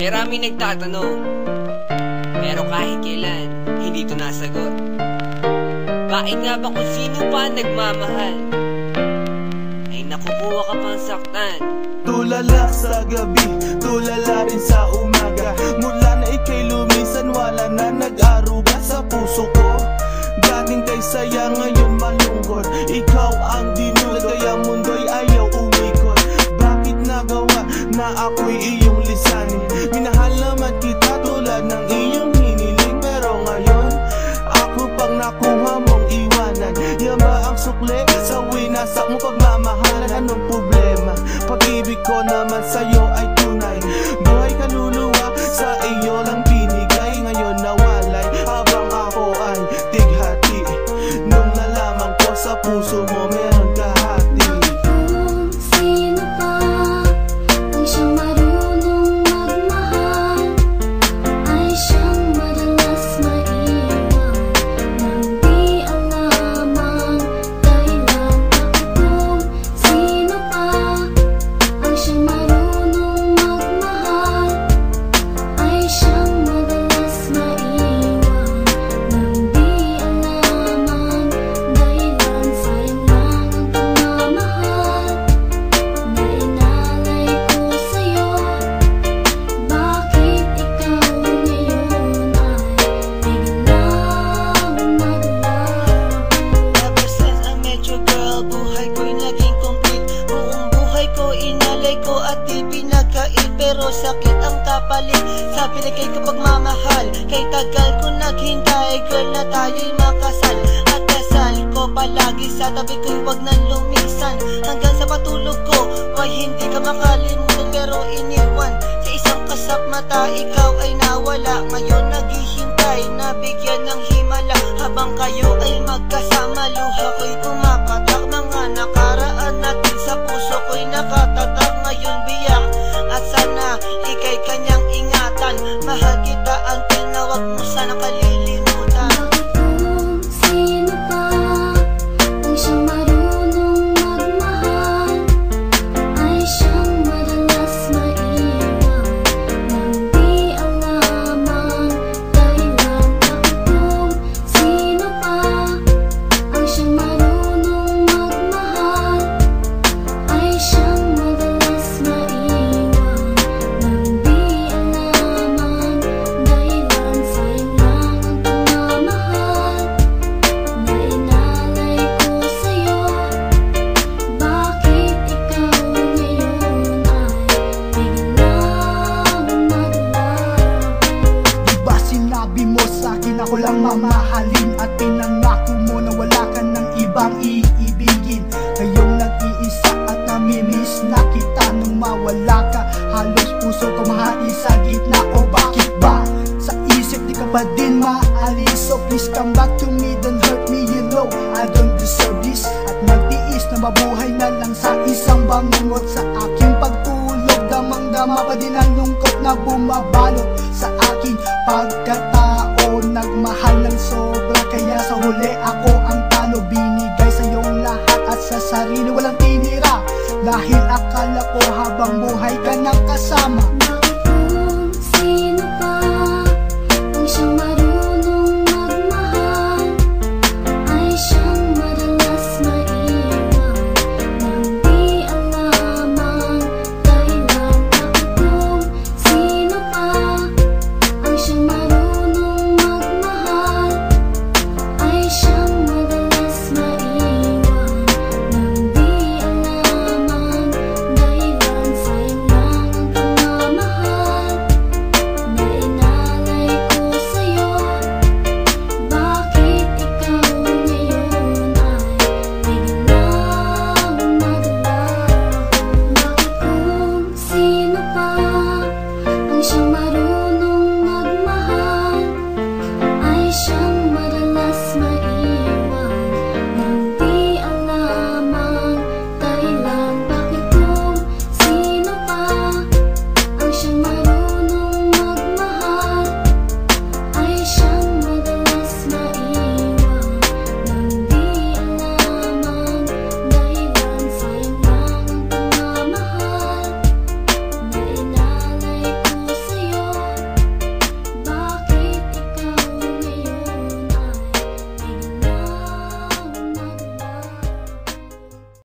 Maraming nagtatanong, pero kahit kailan, hindi ito nasagot. Bakit nga ba kung sino pa nagmamahal ay nakukuha ka pang saktan? Tulala sa gabi, tulala rin sa umaga. Mula na ika'y lumisan, wala na nag-aruga sa puso ko. Galing kay saya, ngayon malungkot. Ikaw ang dinulad, kaya mundo'y ayaw umikot. Bakit nagawa na ako'y iyong lisanin? Minahal naman kita tulad ng iyong hiniling, pero ngayon ako pang nakuha mong iwanan. Yama ang sukle sa winasak mo pagmamahalan. Anong problema? Pag-ibig ko naman sa'yo ay tunay. Buhay kaluluwa sa iyo lang binigay. Ngayon nawalay habang ako ay tighati. Nung nalaman ko sa puso mo meron kahati. Sino pa ang siyang marunong magmahal? Ay siyang madalas maiwan nang di alam ang dahilan. Kung sino pa ang siyang marunong magmahal, ay siyang madalas maiwan nang di alam ang dahilan. Sayang lang ang pagmamahal na inalay ko sa'yo. Bakit ikaw ngayon ay biglang naglaho? Ever since I met you, girl, buhay ko'y naging complete. Buong buhay ko inalay ko at di pinagkait, pero sakit ang kapalit sa binigay ko pagmamahal. Kay tagal ko naghintay, girl, na tayo'y makasal. At dasal ko palagi sa tabi ko'y wag nang lumisan. Hanggang sa patulog ko, why hindi ka makalimutan pero iniwan. Sa isang kasap mata, ikaw ay nawala. Ngayon naghihintay na bigyan ng himala. Habang kayo ay magkasama, luha ko'y pumapatak. Mga nakaraan natin sa puso ko'y nakatatak. Ngayon biyak at sana ika'y kanyang ingatan. Mahal kita until na wag mo sana kalilimutan. Kung sino pa ang siyang marunong magmahal, ay siyang madalas maiwan nang di alam ang dahilan. Kung sino pa ang siyang marunong magmahal, ay siyang madalas maiwan nang di alam ang dahilan. Sayang lang ang pagmamahal na inalay ko sa'yo. Bakit ikaw ngayon ay biglang naglaho? Diba sinabi mo sa'kin ako lang mamahalin, at pinangako mo na wala ka ng ibang iibigin. Ngayong nag-iisa at namimiss na kita. Nung mawala ka, halos puso ko mahati sa gitna. O bakit ba? Sa isip di ka pa din maalis. So please come back to me, don't hurt me, you know I don't deserve this. At nagtiis na mabuhay na lang sa isang bangungot. Sa aking pagtulog, damang-dama pa din ang lungkot na bumabalot sa aking pagkatao. Nagmahal ng sobra, kaya sa huli ako ang talo. Binigay sa iyong lahat at sa sarili walang tinira, dahil akala ko habang buhay ka nang kasama.